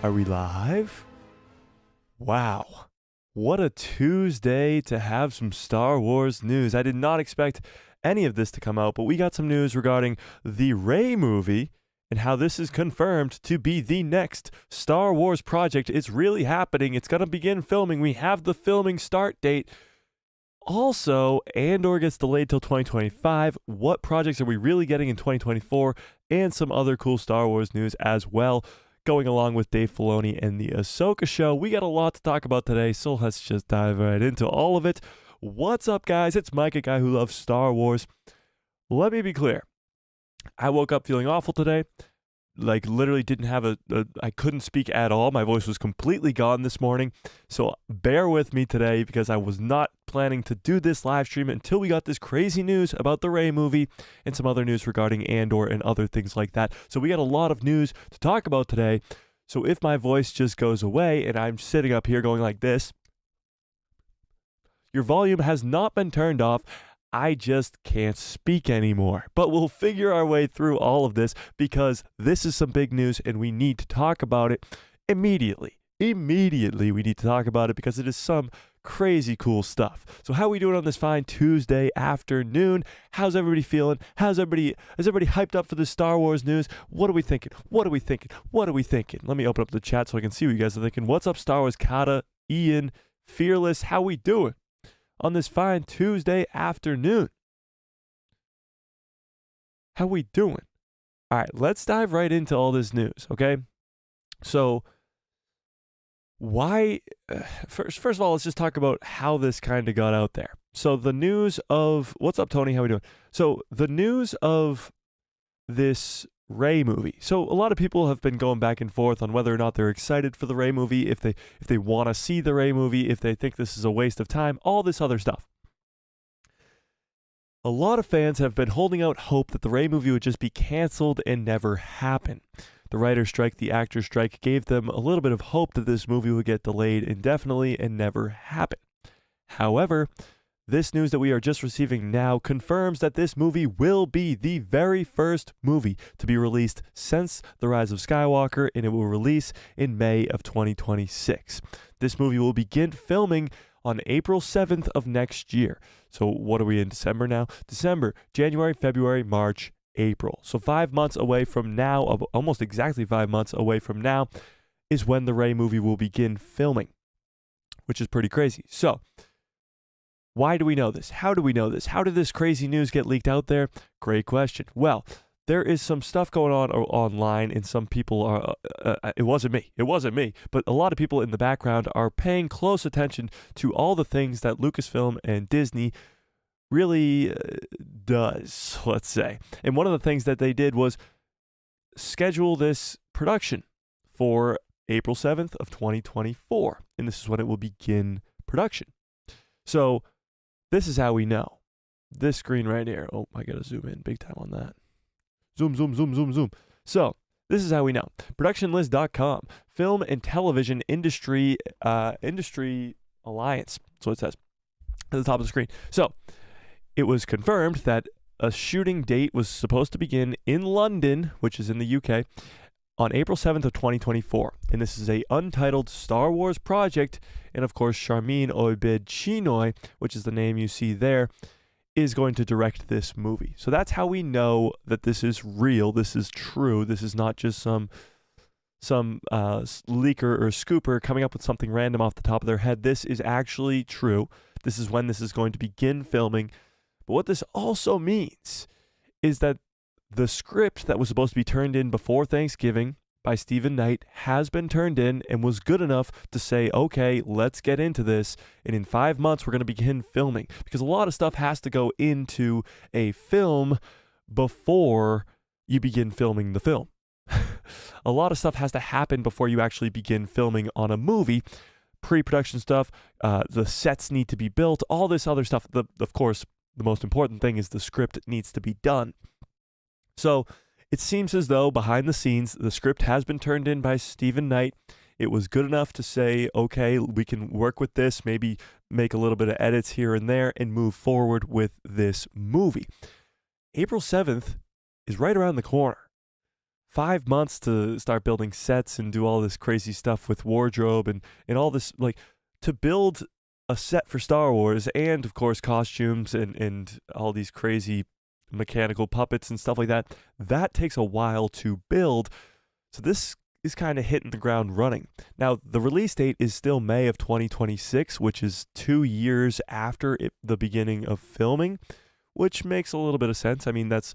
Are we live? Wow. What a Tuesday to have some Star Wars news. I did not expect any of this to come out, but we got some news regarding the Rey movie and how this is confirmed to be the next Star Wars project. It's really happening. It's going to begin filming. We have the filming start date. Also, Andor gets delayed till 2025. What projects are we really getting in 2024? And some other cool Star Wars news as well. Going along with Dave Filoni and the Ahsoka show. We got a lot to talk about today, so let's just dive right into all of it. What's up, guys? It's Mike, a guy who loves Star Wars. Let me be clear. I woke up feeling awful today. Literally didn't have I couldn't speak at all. My voice was completely gone this morning. So bear with me today because I was not planning to do this live stream until we got this crazy news about the Rey movie and some other news regarding Andor and other things like that. So we got a lot of news to talk about today. So if my voice just goes away and I'm sitting up here going like this, your volume has not been turned off. I just can't speak anymore. But we'll figure our way through all of this because this is some big news and we need to talk about it immediately. Immediately we need to talk about it because it is some crazy cool stuff. So how are we doing on this fine Tuesday afternoon? How's everybody feeling? Is everybody hyped up for the Star Wars news? What are we thinking? What are we thinking? What are we thinking? Let me open up the chat so I can see what you guys are thinking. What's up, Star Wars? Kata, Ian, Fearless, how we doing on this fine Tuesday afternoon? How we doing? All right, let's dive right into all this news, okay? So first of all, let's just talk about how this kind of got out there. So the news of, what's up, Tony? How we doing? So the news of this Rey movie. So a lot of people have been going back and forth on whether or not they're excited for the Rey movie, if they want to see the Rey movie, if they think this is a waste of time, all this other stuff. A lot of fans have been holding out hope that the Rey movie would just be canceled and never happen. The writer's strike, the actor's strike gave them a little bit of hope that this movie would get delayed indefinitely and never happen. However, this news that we are just receiving now confirms that this movie will be the very first movie to be released since The Rise of Skywalker, and it will release in May of 2026. This movie will begin filming on April 7th of next year. So what are we in December now? December, January, February, March, April. So 5 months away from now, almost exactly 5 months away from now, is when the Rey movie will begin filming, which is pretty crazy. So why do we know this? How do we know this? How did this crazy news get leaked out there? Great question. Well, there is some stuff going on online, and some people are, it wasn't me, but a lot of people in the background are paying close attention to all the things that Lucasfilm and Disney really does, let's say. And one of the things that they did was schedule this production for April 7th of 2024, and this is when it will begin production. So this is how we know. This screen right here. Oh, I gotta zoom in big time on that. Zoom, zoom, zoom, zoom, zoom. So this is how we know. Productionlist.com, Film and Television Industry Alliance. That's what it says at the top of the screen. So it was confirmed that a shooting date was supposed to begin in London, which is in the UK, on April 7th of 2024. And this is a untitled Star Wars project. And of course, Sharmeen Obaid-Chinoy, which is the name you see there, is going to direct this movie. So that's how we know that this is real, this is true, this is not just some leaker or scooper coming up with something random off the top of their head. This is actually true. This is when this is going to begin filming. But what this also means is that the script that was supposed to be turned in before Thanksgiving by Stephen Knight has been turned in and was good enough to say, okay, let's get into this. And in 5 months, we're going to begin filming, because a lot of stuff has to go into a film before you begin filming the film. A lot of stuff has to happen before you actually begin filming on a movie. Pre-production stuff, the sets need to be built, all this other stuff. Of course, the most important thing is the script needs to be done. So it seems as though behind the scenes, the script has been turned in by Stephen Knight. It was good enough to say, okay, we can work with this, maybe make a little bit of edits here and there, and move forward with this movie. April 7th is right around the corner. 5 months to start building sets and do all this crazy stuff with wardrobe and all this, like, to build a set for Star Wars, and of course costumes and all these crazy mechanical puppets and stuff like that. That takes a while to build. So this is kind of hitting the ground running. Now, the release date is still May of 2026, which is 2 years after the beginning of filming, which makes a little bit of sense. I mean, that's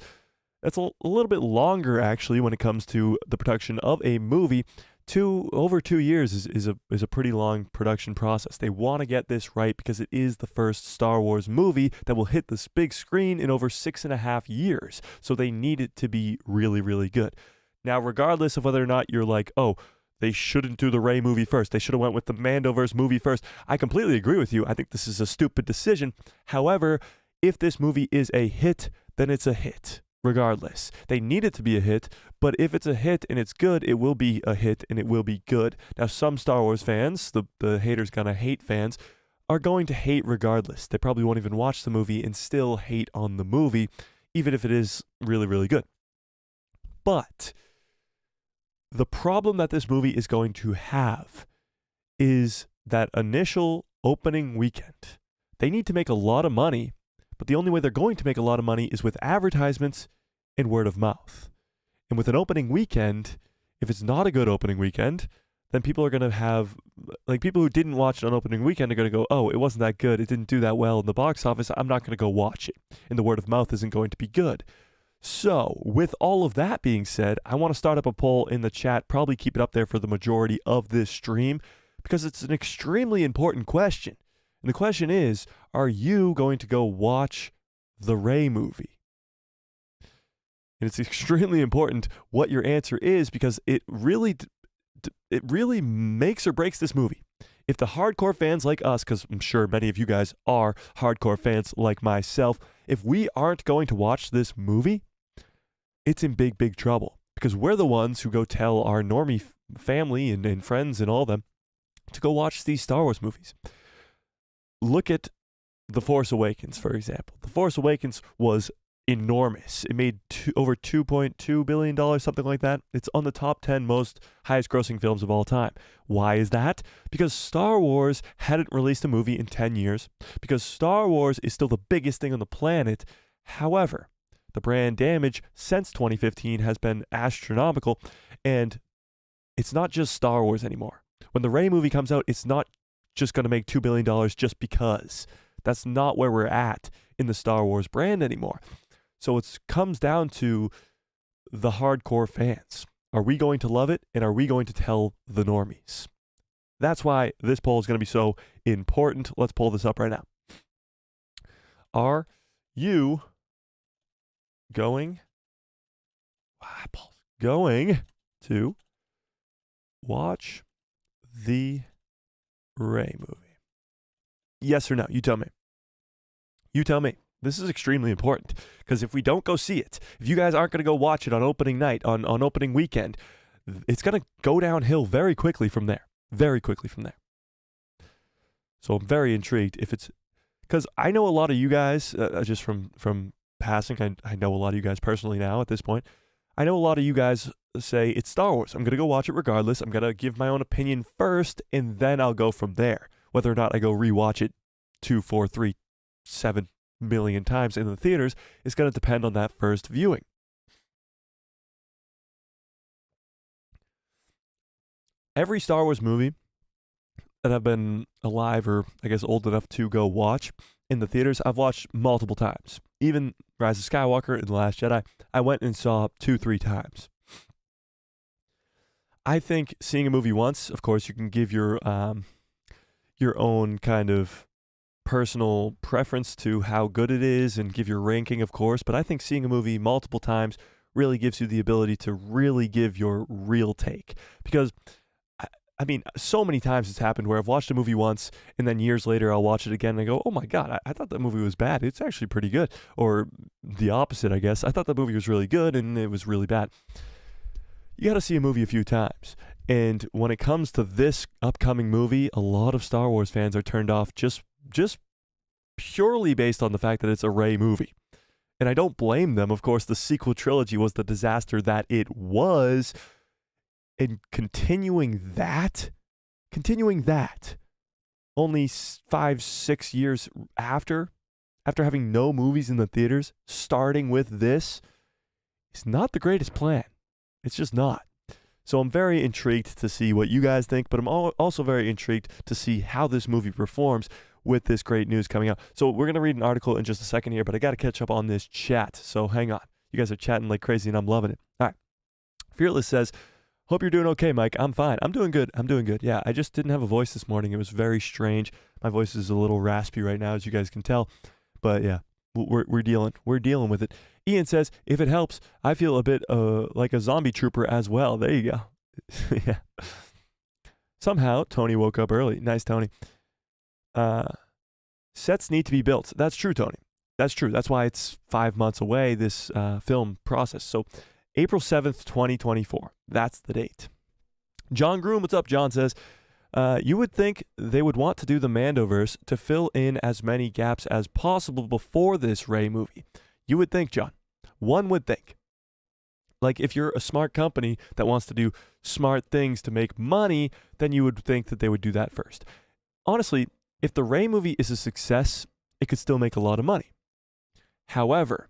a little bit longer, actually, when it comes to the production of a movie. Over 2 years is a pretty long production process. They want to get this right because it is the first Star Wars movie that will hit this big screen in over 6.5 years. So they need it to be really, really good. Now, regardless of whether or not you're like, oh, they shouldn't do the Rey movie first, they should have went with the Mandoverse movie first, I completely agree with you. I think this is a stupid decision. However, if this movie is a hit, then it's a hit. Regardless, they need it to be a hit, but if it's a hit and it's good, it will be a hit and it will be good. Now, some Star Wars fans, the haters gonna hate fans, are going to hate regardless. They probably won't even watch the movie and still hate on the movie, even if it is really, really good. But the problem that this movie is going to have is that initial opening weekend. They need to make a lot of money, but the only way they're going to make a lot of money is with advertisements and word of mouth. And with an opening weekend, if it's not a good opening weekend, then people are going to have, like, people who didn't watch it on opening weekend are going to go, oh, it wasn't that good, it didn't do that well in the box office, I'm not going to go watch it. And the word of mouth isn't going to be good. So, with all of that being said, I want to start up a poll in the chat, probably keep it up there for the majority of this stream, because it's an extremely important question. And the question is, are you going to go watch the Rey movie? And it's extremely important what your answer is, because it really makes or breaks this movie. If the hardcore fans like us, because I'm sure many of you guys are hardcore fans like myself, if we aren't going to watch this movie, it's in big, big trouble. Because we're the ones who go tell our normie family and friends and all of them to go watch these Star Wars movies. Look at The Force Awakens, for example. The Force Awakens was enormous. It made over $2.2 billion, something like that. It's on the top 10 most highest grossing films of all time. Why is that? Because Star Wars hadn't released a movie in 10 years. Because Star Wars is still the biggest thing on the planet. However, the brand damage since 2015 has been astronomical. And it's not just Star Wars anymore. When the Rey movie comes out, it's not just going to make $2 billion just because. That's not where we're at in the Star Wars brand anymore. So it comes down to the hardcore fans. Are we going to love it, and are we going to tell the normies? That's why this poll is going to be so important. Let's pull this up right now. Are you going to watch the Rey movie? Yes or no? You tell me. You tell me. This is extremely important, because if we don't go see it, if you guys aren't going to go watch it on opening night, on opening weekend, it's going to go downhill very quickly from there. Very quickly from there. So I'm very intrigued if it's, because I know a lot of you guys, just from passing, I know a lot of you guys personally now at this point. I know a lot of you guys say, it's Star Wars, I'm going to go watch it regardless, I'm going to give my own opinion first, and then I'll go from there. Whether or not I go rewatch it 2, 4, 3, 7 million times in the theaters is going to depend on that first viewing. Every Star Wars movie that I've been alive, or I guess old enough to go watch in the theaters, I've watched multiple times. Even Rise of Skywalker and The Last Jedi, I went and saw 2, 3 times. I think seeing a movie once, of course, you can give your own kind of personal preference to how good it is and give your ranking, of course, but I think seeing a movie multiple times really gives you the ability to really give your real take. Because, I mean, so many times it's happened where I've watched a movie once and then years later I'll watch it again and I go, oh my God, I thought that movie was bad. It's actually pretty good. Or the opposite, I guess. I thought that movie was really good and it was really bad. You got to see a movie a few times. And when it comes to this upcoming movie, a lot of Star Wars fans are turned off just purely based on the fact that it's a Rey movie. And I don't blame them. Of course, the sequel trilogy was the disaster that it was. And continuing that, only 5-6 years after having no movies in the theaters, starting with this, is not the greatest plan. It's just not. So I'm very intrigued to see what you guys think, but I'm also very intrigued to see how this movie performs with this great news coming out. So we're going to read an article in just a second here, but I got to catch up on this chat. So hang on. You guys are chatting like crazy and I'm loving it. All right. Fearless says, hope you're doing okay, Mike. I'm fine. I'm doing good. Yeah, I just didn't have a voice this morning. It was very strange. My voice is a little raspy right now, as you guys can tell. But yeah, we're dealing with it. Ian says, if it helps, I feel a bit like a zombie trooper as well. There you go. Yeah. Somehow, Tony woke up early. Nice, Tony. Sets need to be built. That's true, Tony. That's true. That's why it's 5 months away, this film process. So April 7th, 2024. That's the date. John Groom, what's up? John says, you would think they would want to do the Mandoverse to fill in as many gaps as possible before this Rey movie. You would think, John. One would think. Like, if you're a smart company that wants to do smart things to make money, then you would think that they would do that first. Honestly, if the Rey movie is a success, it could still make a lot of money. However,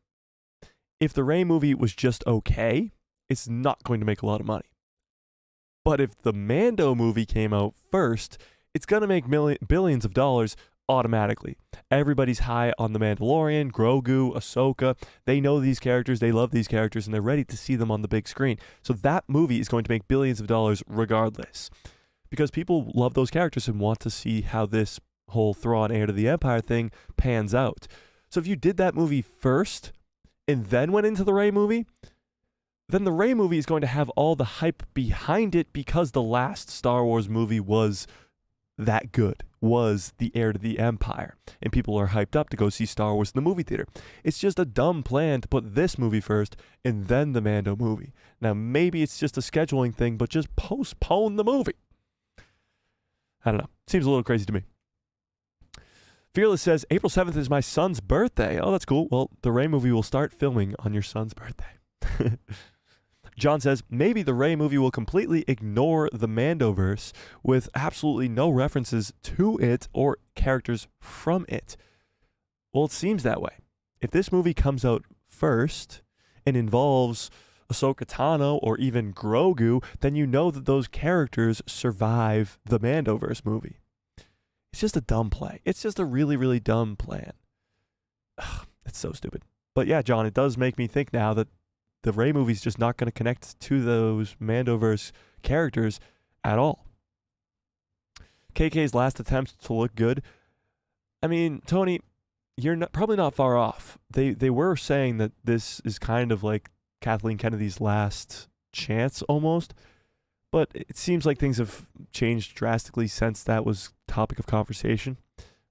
if the Rey movie was just okay, it's not going to make a lot of money. But if the Mando movie came out first, it's going to make billions of dollars automatically. Everybody's high on The Mandalorian, Grogu, Ahsoka. They know these characters, they love these characters, and they're ready to see them on the big screen. So that movie is going to make billions of dollars regardless. Because people love those characters and want to see how this whole Thrawn Heir to the Empire thing pans out. So if you did that movie first and then went into the Rey movie, then the Rey movie is going to have all the hype behind it because the last Star Wars movie was that good, was the Heir to the Empire, and people are hyped up to go see Star Wars in the movie theater. It's just a dumb plan to put this movie first and then the Mando movie. Now, maybe it's just a scheduling thing, but just postpone the movie. I don't know. Seems a little crazy to me. Fearless says, April 7th is my son's birthday. Oh, that's cool. Well, the Rey movie will start filming on your son's birthday. John says, maybe the Rey movie will completely ignore the Mandoverse with absolutely no references to it or characters from it. Well, it seems that way. If this movie comes out first and involves Ahsoka Tano or even Grogu, then you know that those characters survive the Mandoverse movie. It's just a dumb play. It's just a really, really dumb plan. Ugh, it's so stupid. But yeah, John, it does make me think now that the Rey movie's just not going to connect to those Mandoverse characters at all. KK's last attempt to look good. I mean, Tony, you're probably not far off. They were saying that this is kind of like Kathleen Kennedy's last chance almost. But it seems like things have changed drastically since that was topic of conversation.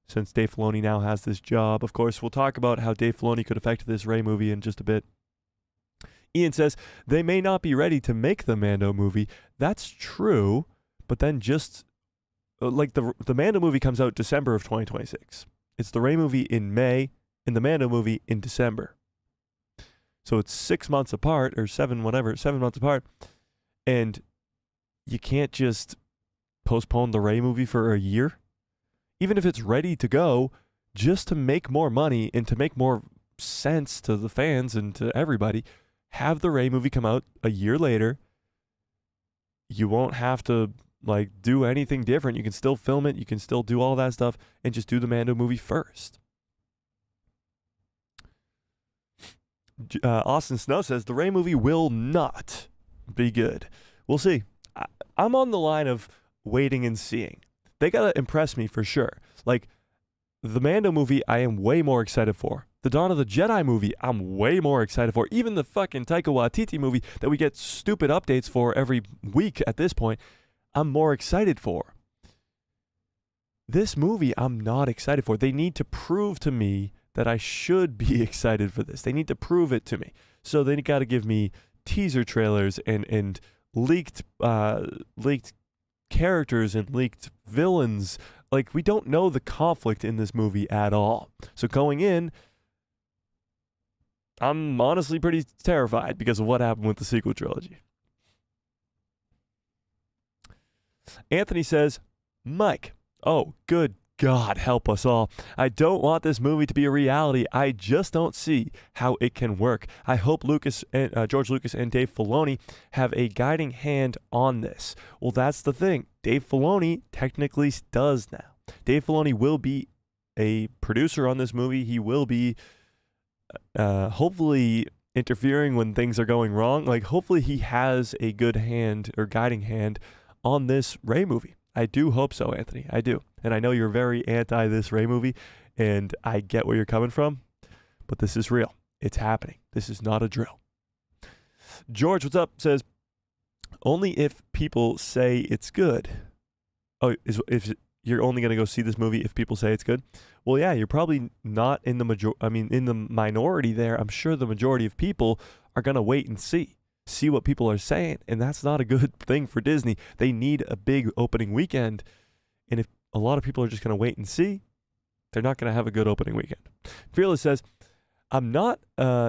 Since Dave Filoni now has this job. Of course, we'll talk about how Dave Filoni could affect this Rey movie in just a bit. Ian says, they may not be ready to make the Mando movie. That's true, but then just, like the Mando movie comes out December of 2026. It's the Rey movie in May, and the Mando movie in December. So it's 6 months apart, or 7 months apart, and you can't just postpone the Rey movie for a year. Even if it's ready to go, just to make more money and to make more sense to the fans and to everybody, have the Rey movie come out a year later. You won't have to do anything different. You can still film it. You can still do all that stuff and just do the Mando movie first. Austin Snow says the Rey movie will not be good. We'll see. I'm on the line of waiting and seeing. They gotta impress me for sure. Like, the Mando movie, I am way more excited for. The Dawn of the Jedi movie, I'm way more excited for. Even the fucking Taika Waititi movie that we get stupid updates for every week at this point, I'm more excited for. This movie, I'm not excited for. They need to prove to me that I should be excited for this. They need to prove it to me. So they got to give me teaser trailers and leaked characters and leaked villains. Like, we don't know the conflict in this movie at all. So going in, I'm honestly pretty terrified because of what happened with the sequel trilogy. Anthony says, Mike, oh, good God, help us all. I don't want this movie to be a reality. I just don't see how it can work. I hope George Lucas and Dave Filoni have a guiding hand on this. Well, that's the thing. Dave Filoni technically does now. Dave Filoni will be a producer on this movie. He will be hopefully interfering when things are going wrong. Like, hopefully he has a good hand or guiding hand on this Rey movie. I do hope so, Anthony. I do. And I know you're very anti this Rey movie, and I get where you're coming from, but this is real. It's happening. This is not a drill. George, what's up? Says, only if people say it's good. Oh, if you're only going to go see this movie if people say it's good? Well, yeah, you're probably not in the in the minority there. I'm sure the majority of people are going to wait and see what people are saying, and that's not a good thing for Disney. They need a big opening weekend, and if a lot of people are just going to wait and see, they're not going to have a good opening weekend. Fearless says, I'm not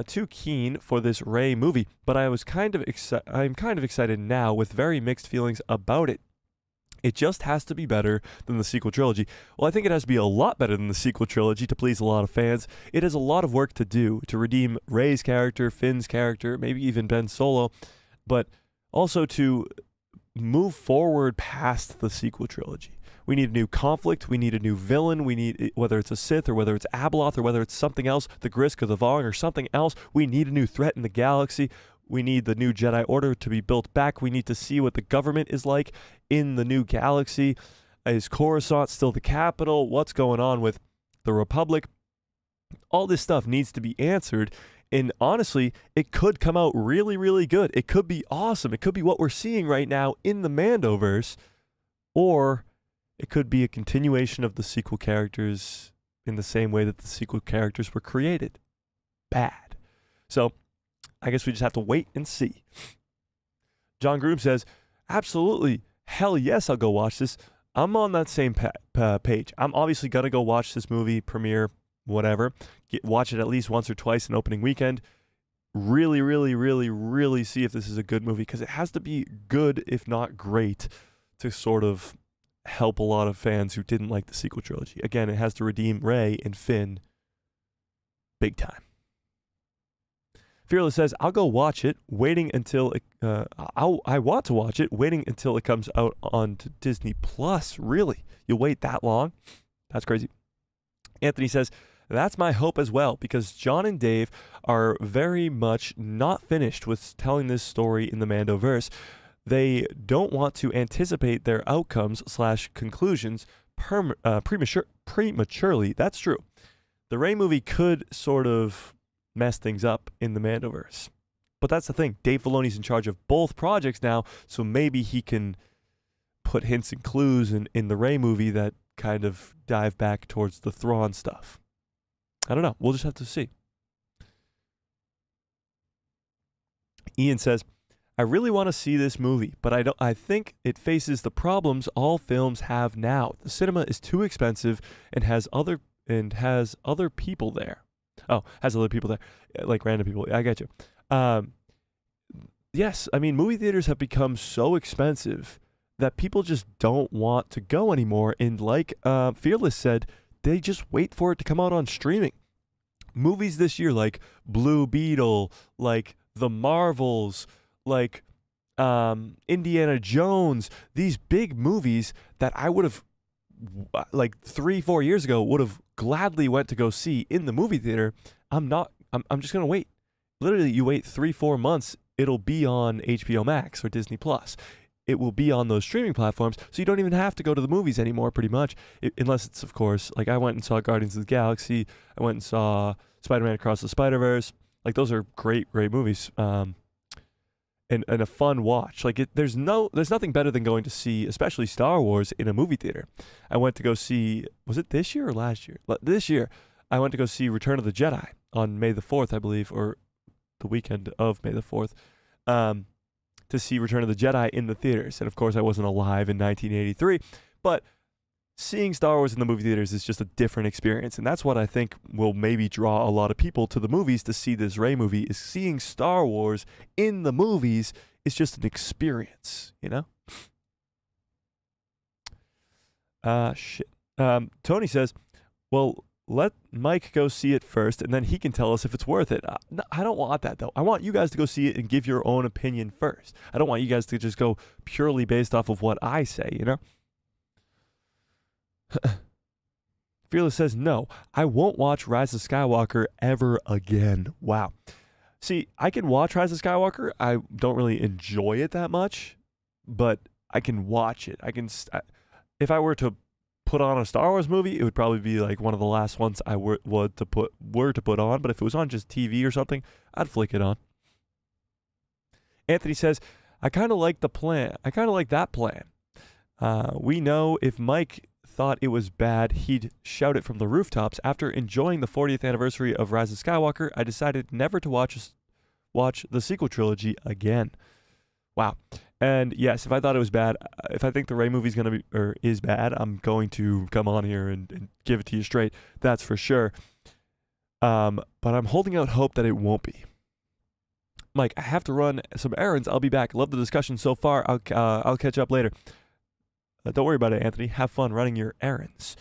too keen for this Rey movie, but I'm kind of excited now with very mixed feelings about it. It just has to be better than the sequel trilogy. Well, I think it has to be a lot better than the sequel trilogy to please a lot of fans. It has a lot of work to do to redeem Rey's character, Finn's character, maybe even Ben Solo, but also to move forward past the sequel trilogy. We need a new conflict. We need a new villain. We need, whether it's a Sith or whether it's Abeloth or whether it's something else, the Grisk or the Vong or something else, we need a new threat in the galaxy. We need the new Jedi Order to be built back. We need to see what the government is like in the new galaxy. Is Coruscant still the capital? What's going on with the Republic? All this stuff needs to be answered. And honestly, it could come out really, really good. It could be awesome. It could be what we're seeing right now in the Mandoverse. Or it could be a continuation of the sequel characters in the same way that the sequel characters were created. Bad. So I guess we just have to wait and see. John Groom says, absolutely. Hell yes, I'll go watch this. I'm on that same page. I'm obviously going to go watch this movie, premiere, whatever. Watch it at least once or twice in opening weekend. Really, really, really, really see if this is a good movie, because it has to be good, if not great, to sort of help a lot of fans who didn't like the sequel trilogy. Again, it has to redeem Rey and Finn big time. Fearless says, I'll go watch it, waiting until it, I want to watch it, waiting until it comes out on to Disney Plus. Really? You'll wait that long? That's crazy. Anthony says, that's my hope as well, because John and Dave are very much not finished with telling this story in the Mandoverse. They don't want to anticipate their outcomes / conclusions prematurely. That's true. The Rey movie could sort of mess things up in the Mandoverse. But that's the thing. Dave Filoni's in charge of both projects now, so maybe he can put hints and clues in the Rey movie that kind of dive back towards the Thrawn stuff. I don't know. We'll just have to see. Ian says, I really want to see this movie, but I think it faces the problems all films have now. The cinema is too expensive and has other people there. Oh, has other people there, like random people. I get you. Yes, I mean, movie theaters have become so expensive that people just don't want to go anymore. And like Fearless said, they just wait for it to come out on streaming. Movies this year like Blue Beetle, like The Marvels, like Indiana Jones, these big movies that I would have, like 3-4 years ago, would have gladly went to go see in the movie theater. I'm just gonna wait. Literally, you wait 3-4 months, it'll be on HBO Max or Disney Plus. It will be on those streaming platforms, so you don't even have to go to the movies anymore, pretty much, unless it's, of course, like I went and saw Guardians of the Galaxy, I went and saw Spider-Man Across the Spider-Verse. Like, those are great movies, and a fun watch. Like, there's nothing better than going to see, especially Star Wars, in a movie theater. I went to go see, was it this year or last year? This year, I went to go see Return of the Jedi on May the 4th, I believe, or the weekend of May the 4th. To see Return of the Jedi in the theaters. And of course, I wasn't alive in 1983, but seeing Star Wars in the movie theaters is just a different experience. And that's what I think will maybe draw a lot of people to the movies to see this Rey movie, is seeing Star Wars in the movies is just an experience, you know? Shit. Tony says, well, let Mike go see it first, and then he can tell us if it's worth it. No, I don't want that, though. I want you guys to go see it and give your own opinion first. I don't want you guys to just go purely based off of what I say, you know? Fearless says, no, I won't watch Rise of Skywalker ever again. Wow. See, I can watch Rise of Skywalker. I don't really enjoy it that much, but I can watch it. If I were to put on a Star Wars movie, it would probably be like one of the last ones I were to put on. But if it was on just TV or something, I'd flick it on. Anthony says, I kind of like the plan. I kind of like that plan. We know if Mike thought it was bad, he'd shout it from the rooftops. After enjoying the 40th anniversary of Rise of Skywalker, I decided never to watch the sequel trilogy again. Wow. And yes, if I thought it was bad, if I think the Rey movie is bad, I'm going to come on here and give it to you straight. That's for sure. But I'm holding out hope that it won't be. Mike, I have to run some errands. I'll be back. Love the discussion so far. I'll catch up later. Don't worry about it, Anthony. Have fun running your errands.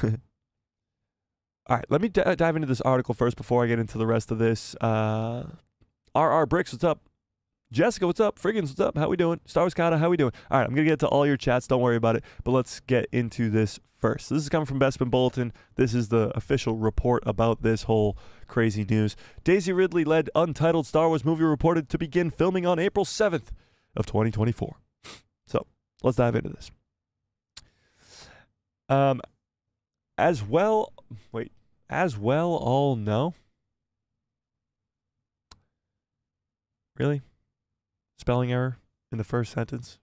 All right, let me dive into this article first before I get into the rest of this. RR Bricks, what's up? Jessica, what's up? Friggins, what's up? How we doing? Star Wars Kata, how we doing? All right, I'm going to get to all your chats. Don't worry about it. But let's get into this first. This is coming from Bespin Bulletin. This is the official report about this whole crazy news. Daisy Ridley-led untitled Star Wars movie reported to begin filming on April 7th of 2024. So let's dive into this. As well all know. Really? Spelling error in the first sentence.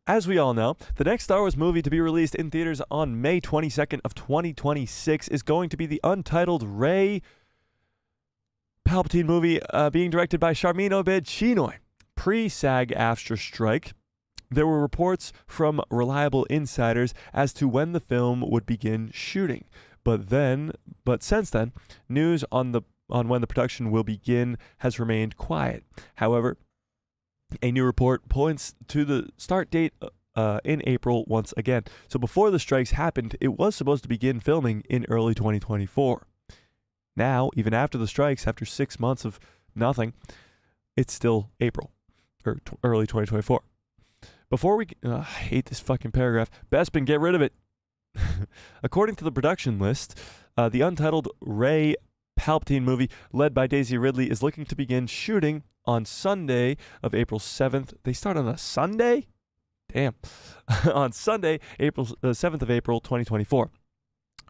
As we all know, the next Star Wars movie to be released in theaters on May 22nd of 2026 is going to be the untitled Rey Palpatine movie being directed by Sharmeen Obaid-Chinoy. Pre-SAG-AFTRA strike, there were reports from reliable insiders as to when the film would begin shooting. But since then, news on when the production will begin has remained quiet. However, a new report points to the start date in April once again. So before the strikes happened, it was supposed to begin filming in early 2024. Now, even after the strikes, after 6 months of nothing, it's still April, or early 2024. Before we... I hate this fucking paragraph. Bespin, get rid of it. According to the production list, the untitled Rey Palpatine movie, led by Daisy Ridley, is looking to begin shooting on Sunday of April 7th. They start on a Sunday? Damn. On Sunday, April 7th of April, 2024.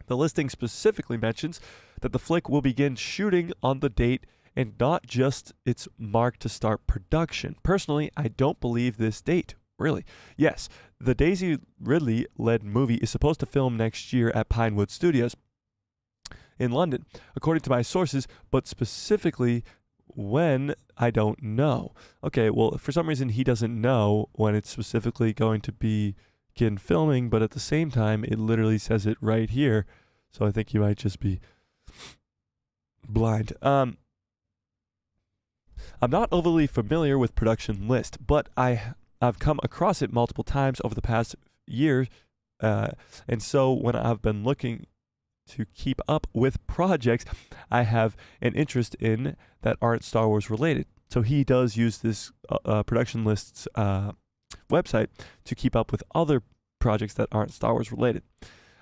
The listing specifically mentions that the flick will begin shooting on the date and not just its mark to start production. Personally, I don't believe this date. Really? Yes, the Daisy Ridley-led movie is supposed to film next year at Pinewood Studios in London, according to my sources, but specifically when, I don't know. Okay, well, for some reason he doesn't know when it's specifically going to begin filming, but at the same time, it literally says it right here, so I think he might just be blind. I'm not overly familiar with production list, but I've come across it multiple times over the past year, and so when I've been looking to keep up with projects I have an interest in that aren't Star Wars related. So he does use this production lists website to keep up with other projects that aren't Star Wars related.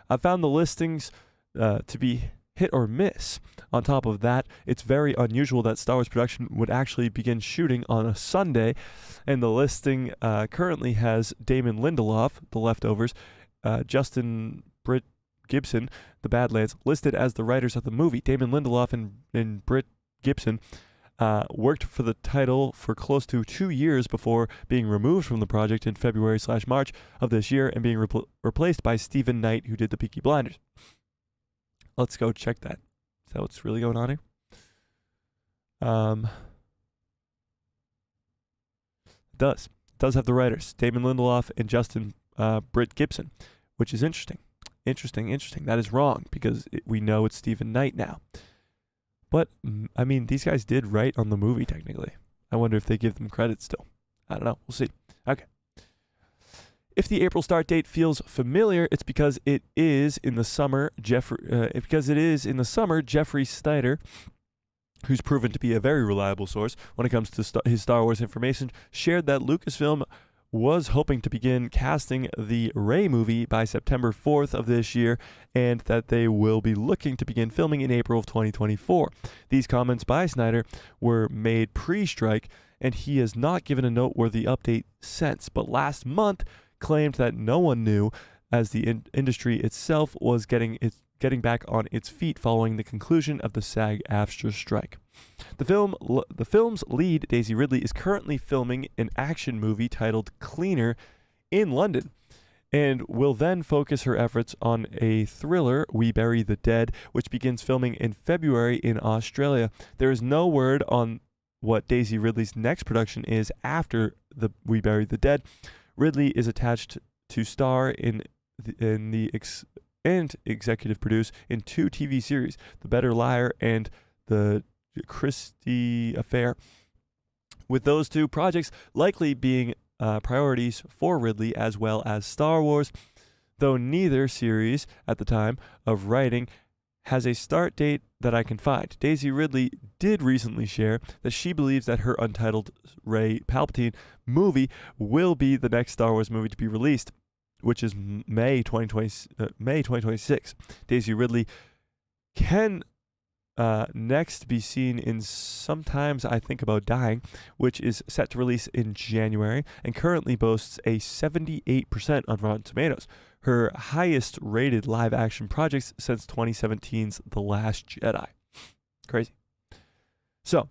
I found the listings to be hit or miss. On top of that, it's very unusual that Star Wars production would actually begin shooting on a Sunday, and the listing currently has Damon Lindelof, The Leftovers, Justin Britt Gibson, The Badlands, listed as the writers of the movie. Damon Lindelof and Britt Gibson worked for the title for close to 2 years before being removed from the project in February/March of this year and being replaced by Stephen Knight, who did the Peaky Blinders. Let's go check that. Is that what's really going on here? It does have the writers, Damon Lindelof and Justin Britt Gibson, which is interesting. Interesting. That is wrong because we know it's Stephen Knight now. But, I mean, these guys did write on the movie, technically. I wonder if they give them credit still. I don't know. We'll see. Okay. If the April start date feels familiar, it's because it is in the summer. Jeffrey Snyder, who's proven to be a very reliable source when it comes to his Star Wars information, shared that Lucasfilm was hoping to begin casting the Rey movie by September 4th of this year, and that they will be looking to begin filming in April of 2024. These comments by Snyder were made pre-strike, and he has not given a noteworthy update since, but last month claimed that no one knew, as the industry itself was getting back on its feet following the conclusion of the SAG-AFTRA strike. The film's lead, Daisy Ridley, is currently filming an action movie titled Cleaner in London, and will then focus her efforts on a thriller, We Bury the Dead, which begins filming in February in Australia. There is no word on what Daisy Ridley's next production is after the We Bury the Dead. Ridley is attached to star and executive produce in 2 TV series, The Better Liar and The Christie Affair, with those 2 projects likely being priorities for Ridley as well as Star Wars, though neither series at the time of writing has a start date that I can find. Daisy Ridley did recently share that she believes that her untitled Rey Palpatine movie will be the next Star Wars movie to be released, which is May 2026. Daisy Ridley can next be seen in Sometimes I Think About Dying, which is set to release in January and currently boasts a 78% on Rotten Tomatoes, her highest rated live action projects since 2017's The Last Jedi. Crazy. So,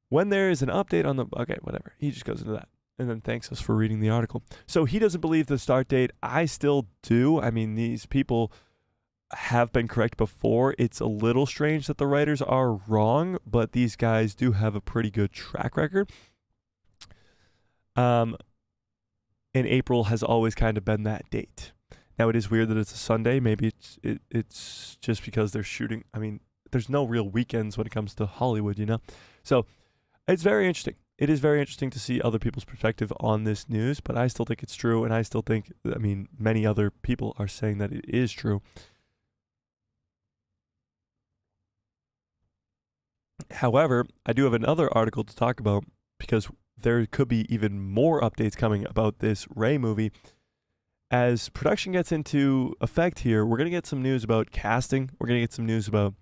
when there is an update on the... Okay, whatever. He just goes into that and then thanks us for reading the article. So he doesn't believe the start date. I still do. I mean, these people have been correct before. It's a little strange that the writers are wrong, but these guys do have a pretty good track record. And April has always kind of been that date. Now, it is weird that it's a Sunday. Maybe it's just because they're shooting. I mean, there's no real weekends when it comes to Hollywood, you know? So it's very interesting. It is very interesting to see other people's perspective on this news, but I still think it's true, and I still think, I mean, many other people are saying that it is true. However, I do have another article to talk about because there could be even more updates coming about this Rey movie. As production gets into effect here, we're going to get some news about casting. We're going to get some news about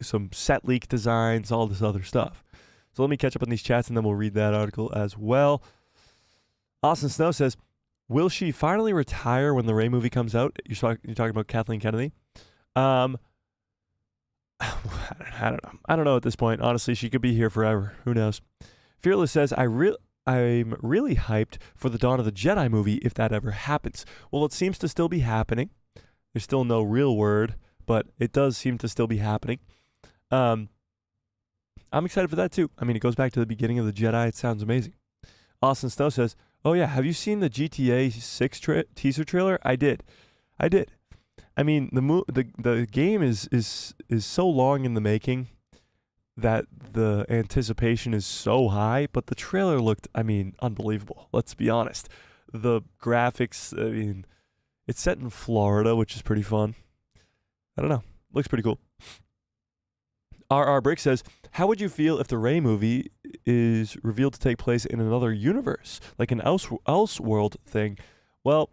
some set leak designs, all this other stuff. So let me catch up on these chats, and then we'll read that article as well. Austin Snow says, will she finally retire when the Rey movie comes out? You're talking about Kathleen Kennedy? I don't know. I don't know at this point. Honestly, she could be here forever. Who knows? Fearless says, I'm really hyped for the Dawn of the Jedi movie if that ever happens. Well, it seems to still be happening. There's still no real word, but it does seem to still be happening. I'm excited for that too. I mean, it goes back to the beginning of the Jedi. It sounds amazing. Austin Snow says, oh yeah, have you seen the GTA 6 teaser trailer? I did. I mean, the game is so long in the making that the anticipation is so high, but the trailer looked, I mean, unbelievable. Let's be honest. The graphics, I mean, it's set in Florida, which is pretty fun. I don't know. Looks pretty cool. R.R. Brick says, how would you feel if the Rey movie is revealed to take place in another universe, like an Elseworld thing? Well,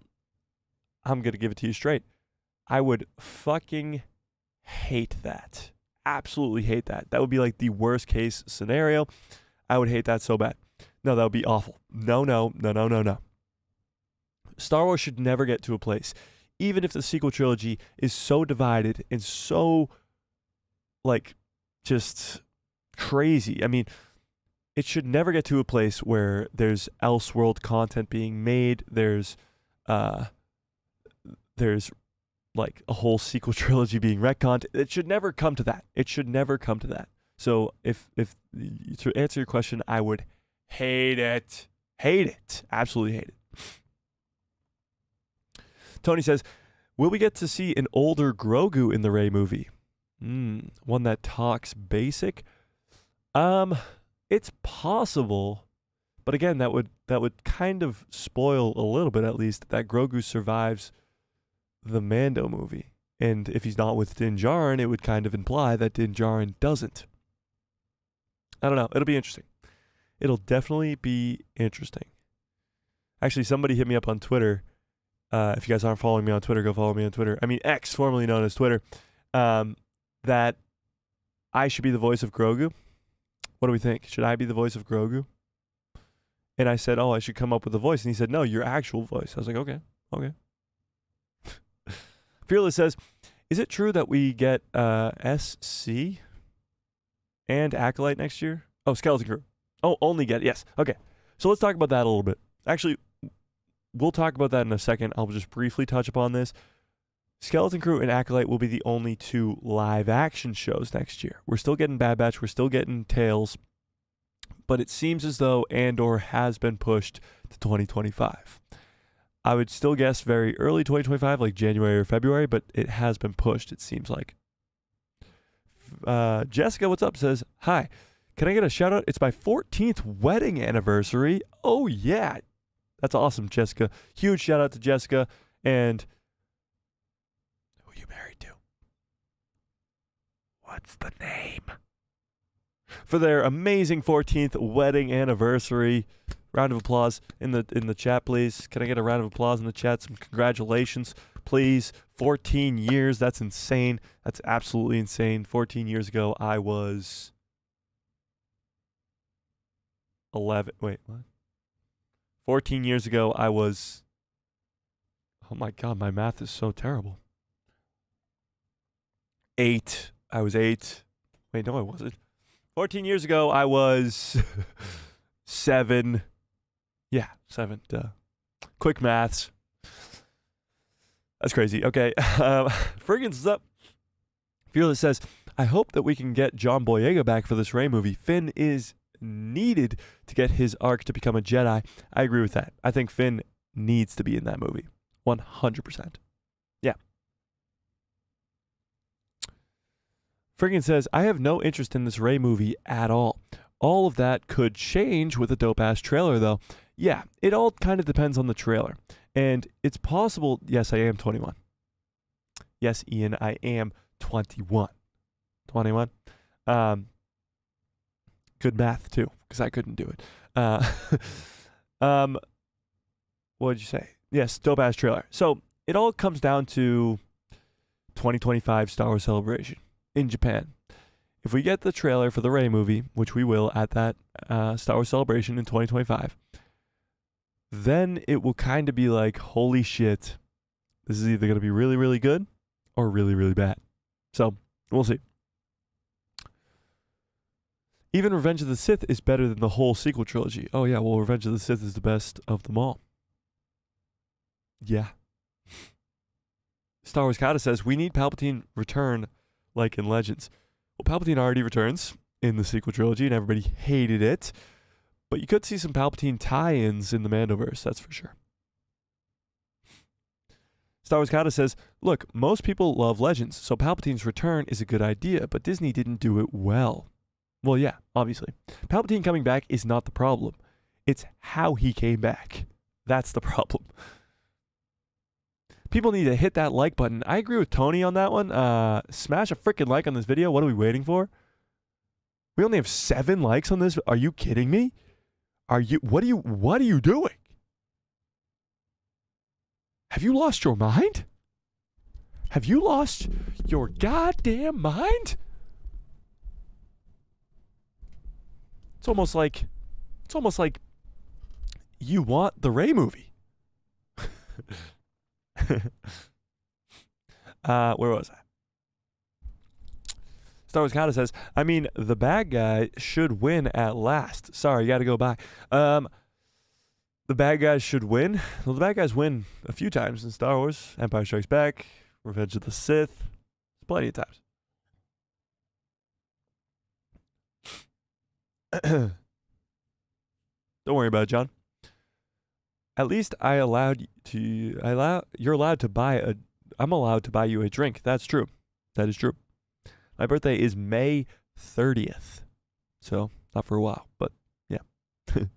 I'm going to give it to you straight. I would fucking hate that. Absolutely hate that. That would be like the worst case scenario. I would hate that so bad. No, that would be awful. No. Star Wars should never get to a place, even if the sequel trilogy is so divided and so, like, just crazy. I mean, it should never get to a place where there's Elseworld content being made. There's like a whole sequel trilogy being retconned. It should never come to that. It should never come to that. So if to answer your question, I would hate it. Hate it. Absolutely hate it. Tony says, will we get to see an older Grogu in the Rey movie? One that talks basic? It's possible, but again, that would kind of spoil a little bit, at least, that Grogu survives the Mando movie. And if he's not with Din Djarin, it would kind of imply that Din Djarin doesn't. I don't know. It'll be interesting. It'll definitely be interesting. Actually, somebody hit me up on Twitter. If you guys aren't following me on Twitter, go follow me on Twitter. I mean, X, formerly known as Twitter. That I should be the voice of Grogu. What do we think? Should I be the voice of Grogu? And I said, I should come up with a voice. And he said, no, your actual voice. I was like, okay. Fearless says, is it true that we get SC and Acolyte next year? Oh, Skeleton Crew. Oh, only get, yes. Okay. So let's talk about that a little bit. Actually, we'll talk about that in a second. I'll just briefly touch upon this. Skeleton Crew and Acolyte will be the only 2 live action shows next year. We're still getting Bad Batch. We're still getting Tales. But it seems as though Andor has been pushed to 2025. I would still guess very early 2025, like January or February, but it has been pushed, it seems like. Jessica, what's up, says, hi, can I get a shout out? It's my 14th wedding anniversary. Oh, yeah. That's awesome, Jessica. Huge shout out to Jessica. And who are you married to? What's the name? For their amazing 14th wedding anniversary. Round of applause in the chat, please. Can I get a round of applause in the chat? Some congratulations, please. 14 years. That's insane. That's absolutely insane. 14 years ago, I was 11. Wait, what? 14 years ago, I was... Oh, my God. My math is so terrible. 8. I was 8. Wait, no, I wasn't. 14 years ago, I was 7. Yeah, 7. Duh. Quick maths. That's crazy. Okay. Friggins is up. Fearless says, I hope that we can get John Boyega back for this Rey movie. Finn is needed to get his arc to become a Jedi. I agree with that. I think Finn needs to be in that movie. 100%. Yeah. Friggin says, I have no interest in this Rey movie at all. All of that could change with a dope-ass trailer, though. Yeah, it all kind of depends on the trailer. And it's possible... Yes, I am 21. Yes, Ian, I am 21. 21. Good math, too, because I couldn't do it. What did you say? Yes, dope-ass trailer. So, it all comes down to 2025 Star Wars Celebration in Japan. If we get the trailer for the Rey movie, which we will at that Star Wars Celebration in 2025, then it will kind of be like, holy shit, this is either going to be really, really good or really, really bad. So, we'll see. Even Revenge of the Sith is better than the whole sequel trilogy. Oh yeah, well, Revenge of the Sith is the best of them all. Yeah. Star Wars Kata says, we need Palpatine return like in Legends. Well, Palpatine already returns in the sequel trilogy, and everybody hated it. But you could see some Palpatine tie-ins in the Mandoverse, that's for sure. Star Wars Kata says, look, most people love Legends, so Palpatine's return is a good idea, but Disney didn't do it well. Well, yeah, obviously. Palpatine coming back is not the problem. It's how he came back. That's the problem. People need to hit that like button. I agree with Tony on that one. Smash a freaking like on this video. What are we waiting for? We only have 7 likes on this. Are you kidding me? What are you doing? Have you lost your mind? Have you lost your goddamn mind? It's almost like you want the Rey movie. Where was I? Star Wars Kata says, I mean, the bad guy should win at last. Sorry, you got to go by. The bad guys should win. Well, the bad guys win a few times in Star Wars. Empire Strikes Back, Revenge of the Sith. Plenty of times. Don't worry about it, John. At least you're allowed to buy I'm allowed to buy you a drink. That's true. That is true. My birthday is May 30th. So, not for a while, but yeah. All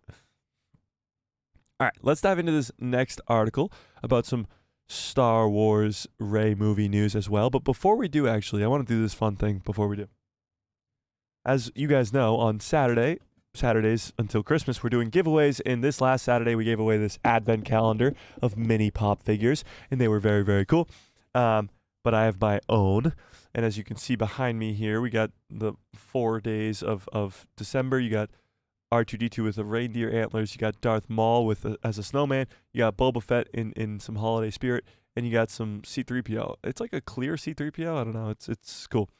right, let's dive into this next article about some Star Wars Rey movie news as well. But before we do, actually, I want to do this fun thing before we do. As you guys know, on Saturdays until Christmas, we're doing giveaways. And this last Saturday, we gave away this advent calendar of mini pop figures, and they were very, very cool. But I have my own. And as you can see behind me here, we got the 4 days of December. You got R2-D2 with the reindeer antlers. You got Darth Maul as a snowman. You got Boba Fett in some holiday spirit. And you got some C-3PO. It's like a clear C-3PO. I don't know. It's cool.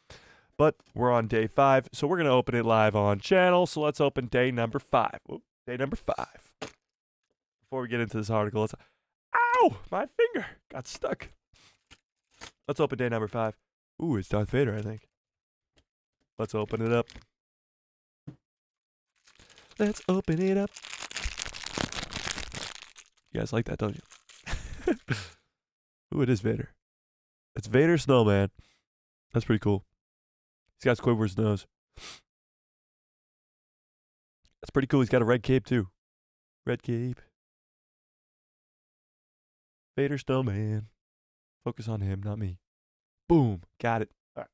But we're on day 5, so we're going to open it live on channel. So let's open day number 5. Day number 5. Before we get into this article, ow! My finger got stuck. Let's open day number 5. Ooh, it's Darth Vader, I think. Let's open it up. Let's open it up. You guys like that, don't you? Ooh, it is Vader. It's Vader Snowman. That's pretty cool. He's got Squidward's nose. That's pretty cool. He's got a red cape, too. Red cape. Vader Snowman. Focus on him, not me. Boom. Got it. All right.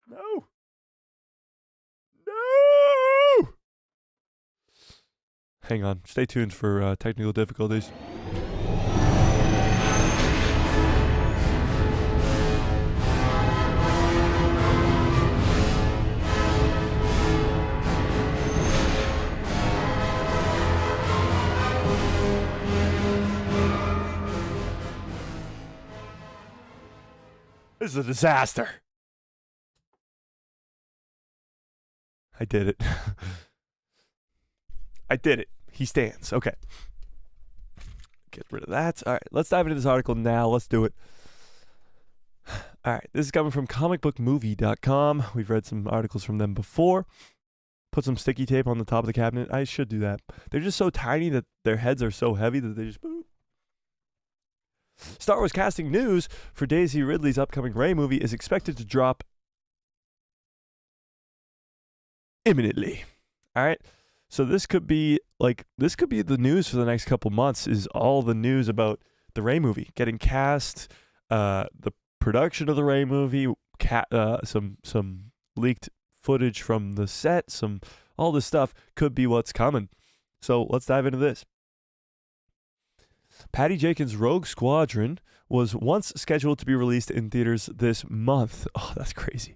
No. No. Hang on. Stay tuned for technical difficulties. This is a disaster. I did it. I did it. He stands. Okay. Get rid of that. All right. Let's dive into this article now. Let's do it. All right. This is coming from comicbookmovie.com. We've read some articles from them before. Put some sticky tape on the top of the cabinet. I should do that. They're just so tiny that their heads are so heavy that they just boop. Star Wars casting news for Daisy Ridley's upcoming Rey movie is expected to drop imminently. All right. So this could be the news for the next couple months, is all the news about the Rey movie getting cast, the production of the Rey movie, some leaked footage from the set, all this stuff could be what's coming. So let's dive into this. Patty Jenkins' Rogue Squadron was once scheduled to be released in theaters this month. Oh, that's crazy.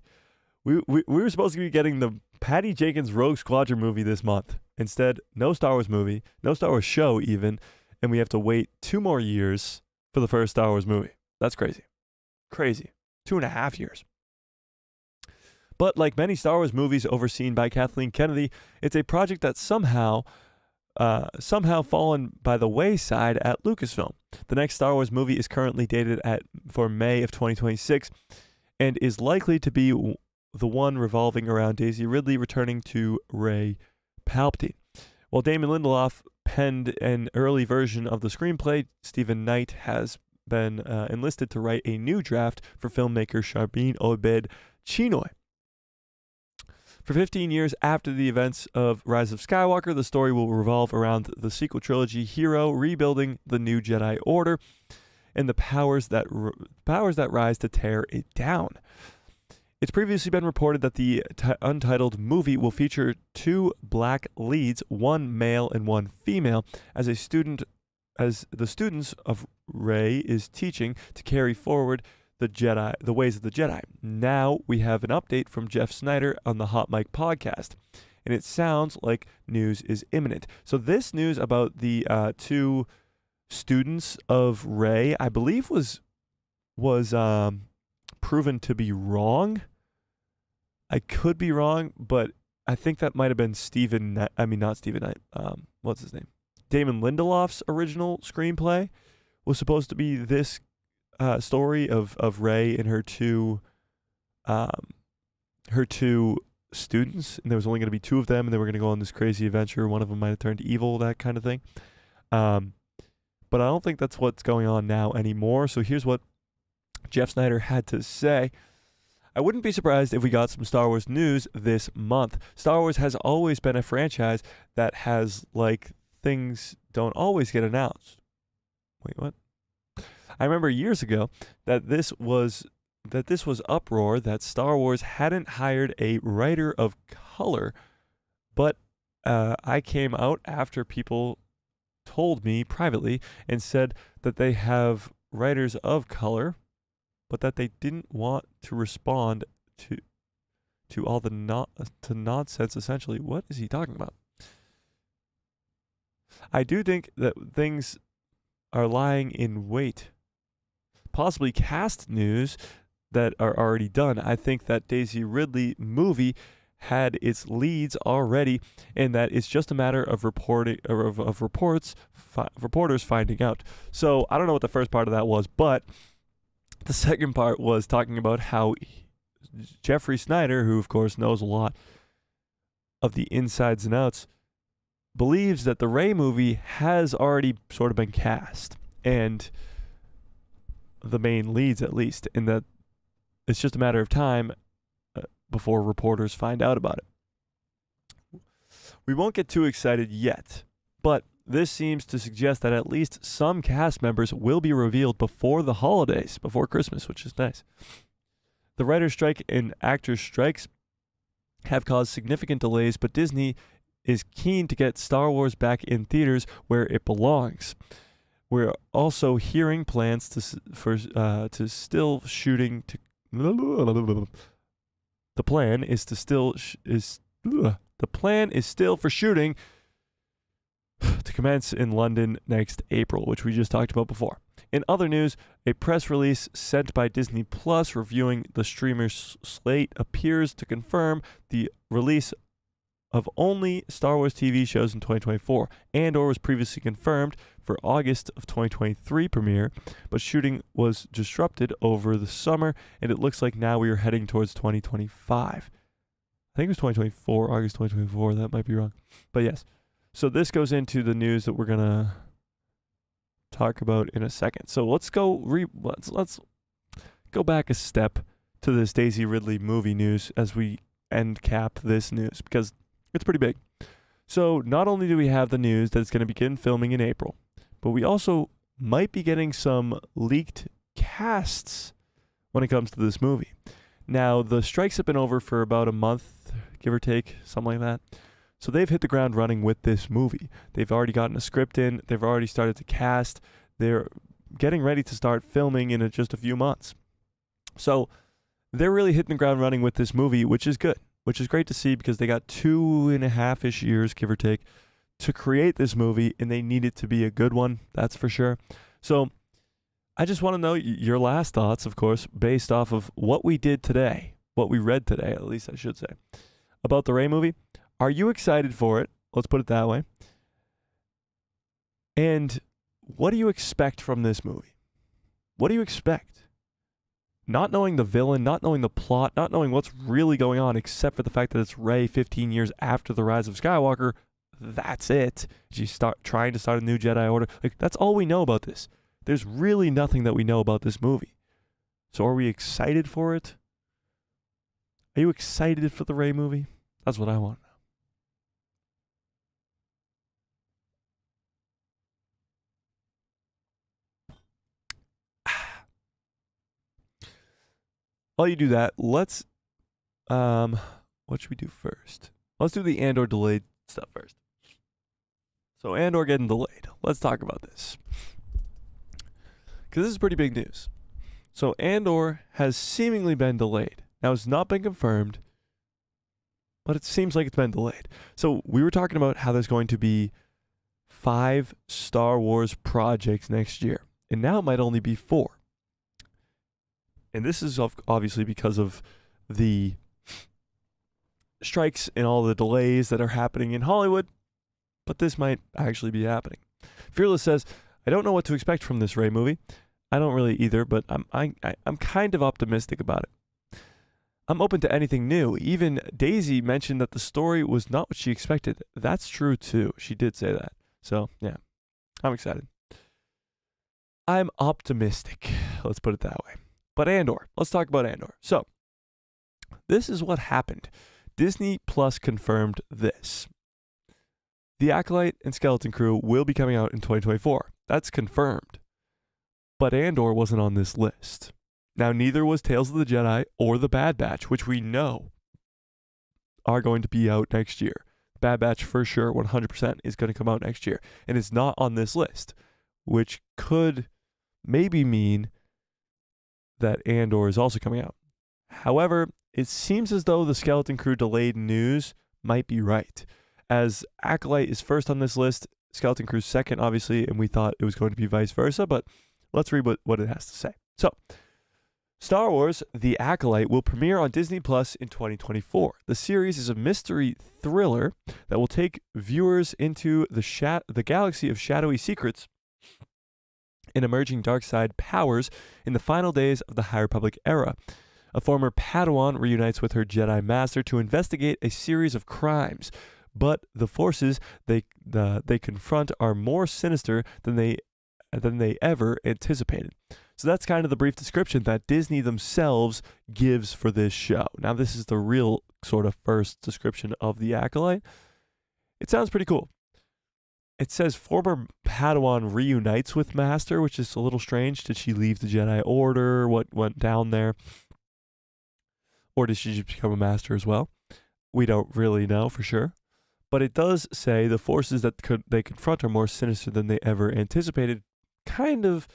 We were supposed to be getting the Patty Jenkins' Rogue Squadron movie this month. Instead, no Star Wars movie, no Star Wars show even, and we have to wait 2 more years for the first Star Wars movie. That's crazy. Crazy. 2.5 years. But like many Star Wars movies overseen by Kathleen Kennedy, it's a project that somehow fallen by the wayside at Lucasfilm. The next Star Wars movie is currently dated for May of 2026 and is likely to be the one revolving around Daisy Ridley returning to Rey Palpatine. While Damon Lindelof penned an early version of the screenplay, Stephen Knight has been enlisted to write a new draft for filmmaker Sharbeen Obed Chinoy. For 15 years after the events of Rise of Skywalker, the story will revolve around the sequel trilogy hero rebuilding the new Jedi Order and the powers that rise to tear it down. It's previously been reported that the untitled movie will feature 2 black leads, 1 male and 1 female, as the students of Rey is teaching to carry forward the ways of the Jedi. Now we have an update from Jeff Snyder on the Hot Mic podcast, and it sounds like news is imminent. So this news about the 2 students of Rey, I believe, was proven to be wrong. I could be wrong, but I think that might have been not Stephen Knight. What's his name? Damon Lindelof's original screenplay was supposed to be this story of Rey and her two students, and there was only going to be 2 of them, and they were going to go on this crazy adventure. One of them might have turned evil, that kind of thing. But I don't think that's what's going on now anymore. So here's what Jeff Snyder had to say. I wouldn't be surprised if we got some Star Wars news this month. Star Wars has always been a franchise that has, like, things don't always get announced. Wait, what? I remember years ago that this was uproar that Star Wars hadn't hired a writer of color, but I came out after people told me privately and said that they have writers of color, but that they didn't want to respond to all the nonsense. Essentially, what is he talking about? I do think that things are lying in wait. Possibly cast news that are already done. I think that Daisy Ridley movie had its leads already, and that it's just a matter of reporting of reporters finding out. So I don't know what the first part of that was, but the second part was talking about how Jeffrey Snyder, who of course knows a lot of the insides and outs, believes that the Rey movie has already sort of been cast, and the main leads at least, and that it's just a matter of time before reporters find out about it. We won't get too excited yet, but this seems to suggest that at least some cast members will be revealed before the holidays, before Christmas, which is nice. The writer's strike and actors' strikes have caused significant delays, but Disney is keen to get Star Wars back in theaters where it belongs. We're also hearing plans to still shooting to. The plan is still for shooting to commence in London next April, which we just talked about before. In other news, a press release sent by Disney Plus reviewing the streamer's slate appears to confirm the release of only Star Wars TV shows in 2024. Andor was previously confirmed for August of 2023 premiere, but shooting was disrupted over the summer, and it looks like now we are heading towards 2025. I think it was 2024, August 2024. That might be wrong, but yes. So this goes into the news that we're gonna talk about in a second. So let's go let's go back a step to this Daisy Ridley movie news as we end cap this news, because it's pretty big. So not only do we have the news that it's going to begin filming in April, but we also might be getting some leaked casts when it comes to this movie. Now, the strikes have been over for about a month, give or take, something like that. So they've hit the ground running with this movie. They've already gotten a script in. They've already started to cast. They're getting ready to start filming in just a few months. So they're really hitting the ground running with this movie, which is good. Which is great to see, because they got 2.5-ish years, give or take, to create this movie, and they need it to be a good one, that's for sure. So I just want to know your last thoughts, of course, based off of what we did today, what we read today, at least I should say, about the Rey movie. Are you excited for it? Let's put it that way. And what do you expect from this movie? What do you expect? Not knowing the villain, not knowing the plot, not knowing what's really going on, except for the fact that it's Rey 15 years after the Rise of Skywalker, that's it. You start trying to start a new Jedi Order. Like, that's all we know about this. There's really nothing that we know about this movie. So are we excited for it? Are you excited for the Rey movie? That's what I want to know. While you do that, let's, what should we do first? Let's do the Andor delayed stuff first. So Andor getting delayed. Let's talk about this, because this is pretty big news. So Andor has seemingly been delayed. Now, it's not been confirmed, but it seems like it's been delayed. So we were talking about how there's going to be 5 Star Wars projects next year, and now it might only be 4. And this is obviously because of the strikes and all the delays that are happening in Hollywood, but this might actually be happening. Fearless says, I don't know what to expect from this Rey movie. I don't really either, but I'm kind of optimistic about it. I'm open to anything new. Even Daisy mentioned that the story was not what she expected. That's true too. She did say that. So, yeah, I'm excited. I'm optimistic. Let's put it that way. But Andor. Let's talk about Andor. So, this is what happened. Disney Plus confirmed this. The Acolyte and Skeleton Crew will be coming out in 2024. That's confirmed. But Andor wasn't on this list. Now, neither was Tales of the Jedi or The Bad Batch, which we know are going to be out next year. Bad Batch, for sure, 100% is going to come out next year. And it's not on this list, which could maybe mean that Andor is also coming out. However, it seems as though the Skeleton Crew delayed news might be right. As Acolyte is first on this list, Skeleton Crew's second, obviously, and we thought it was going to be vice versa, but let's read what it has to say. So, Star Wars The Acolyte will premiere on Disney Plus in 2024. The series is a mystery thriller that will take viewers into the galaxy of shadowy secrets and emerging dark side powers in the final days of the High Republic era. A former Padawan reunites with her Jedi Master to investigate a series of crimes, but the forces they confront are more sinister than they ever anticipated. So that's kind of the brief description that Disney themselves gives for this show. Now, this is the real sort of first description of The Acolyte. It sounds pretty cool. It says former Padawan reunites with Master, which is a little strange. Did she leave the Jedi Order? What went down there? Or did she just become a Master as well? We don't really know for sure. But it does say the forces that they confront are more sinister than they ever anticipated, kind of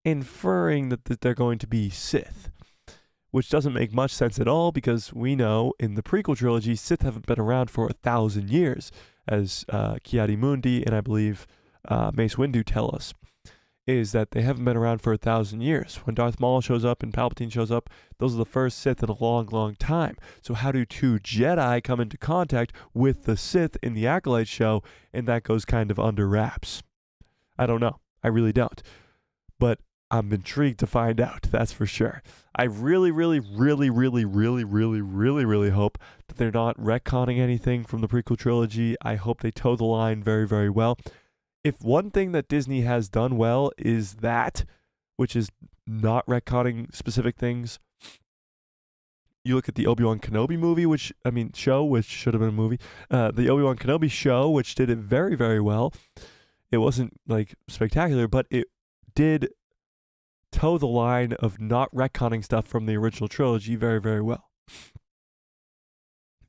inferring that they're going to be Sith, which doesn't make much sense at all because we know in the prequel trilogy, Sith haven't been around for 1,000 years, as Ki-Adi-Mundi and I believe Mace Windu tell us, is that they haven't been around for 1,000 years. When Darth Maul shows up and Palpatine shows up, those are the first Sith in a long, long time. So how do two Jedi come into contact with the Sith in the Acolyte show, and that goes kind of under wraps? I don't know. I really don't. But I'm intrigued to find out, that's for sure. I really, really, really, really, really, really, really, really hope that they're not retconning anything from the prequel trilogy. I hope they toe the line very, very well. If one thing that Disney has done well is that, which is not retconning specific things. You look at the Obi-Wan Kenobi movie, show, which should have been a movie. The Obi-Wan Kenobi show, which did it very, very well. It wasn't like spectacular, but it did toe the line of not retconning stuff from the original trilogy very, very well.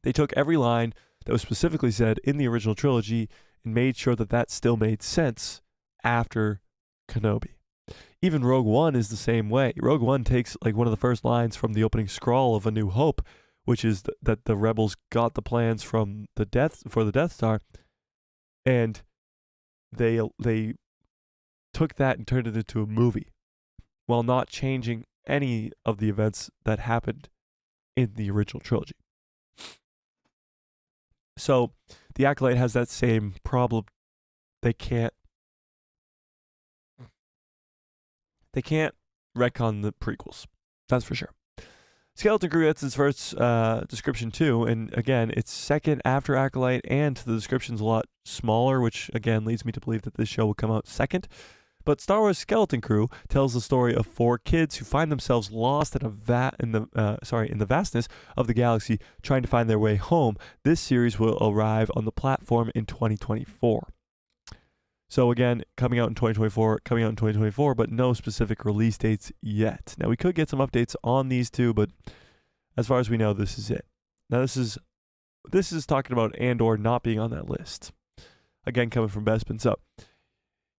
They took every line that was specifically said in the original trilogy and made sure that that still made sense after Kenobi. Even Rogue One is the same way. Rogue One takes like one of the first lines from the opening scroll of A New Hope, which is that the rebels got the plans from the Death Star, and they took that and turned it into a movie, while not changing any of the events that happened in the original trilogy. So the Acolyte has that same problem. They can't retcon the prequels. That's for sure. Skeleton Crew gets its first description too, and again, it's second after Acolyte, and the description's a lot smaller, which again leads me to believe that this show will come out second. But Star Wars Skeleton Crew tells the story of four kids who find themselves lost in the vastness of the galaxy, trying to find their way home. This series will arrive on the platform in 2024. So again, coming out in 2024, but no specific release dates yet. Now we could get some updates on these two, but as far as we know, this is it. Now this is talking about Andor not being on that list. Again, coming from Bespin. So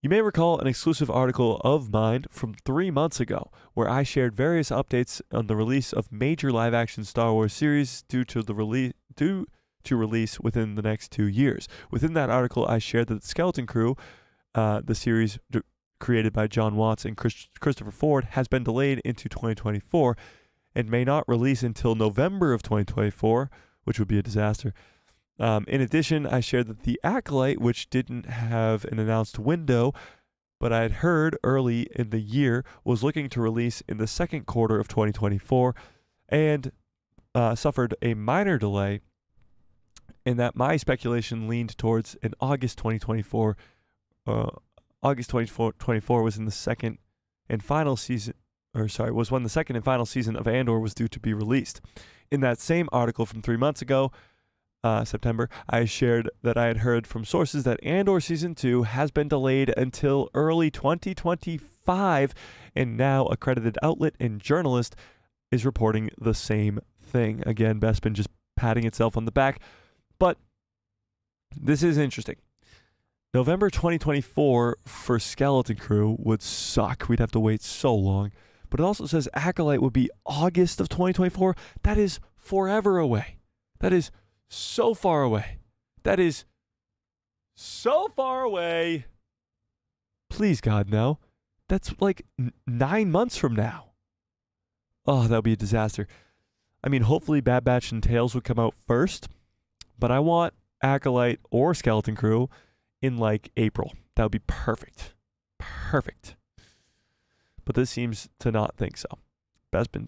you may recall an exclusive article of mine from 3 months ago, where I shared various updates on the release of major live-action Star Wars series due to release within the next 2 years. Within that article, I shared that the Skeleton Crew, the series created by John Watts and Christopher Ford, has been delayed into 2024 and may not release until November of 2024, which would be a disaster. In addition, I shared that the Acolyte, which didn't have an announced window, but I had heard early in the year, was looking to release in the second quarter of 2024, and suffered a minor delay, in that my speculation leaned towards an August 2024. August 2024 was in the second and final season, was when the second and final season of Andor was due to be released. In that same article from 3 months ago, September, I shared that I had heard from sources that Andor Season 2 has been delayed until early 2025, and now a credited outlet and journalist is reporting the same thing. Again, Bespin just patting itself on the back. But this is interesting. November 2024 for Skeleton Crew would suck. We'd have to wait so long. But it also says Acolyte would be August of 2024. That is forever away. That is so far away. That is so far away. Please, God, no. That's like 9 months from now. Oh, that would be a disaster. I mean, hopefully Bad Batch and Tales would come out first. But I want Acolyte or Skeleton Crew in like April. That would be perfect. Perfect. But this seems to not think so. Bespin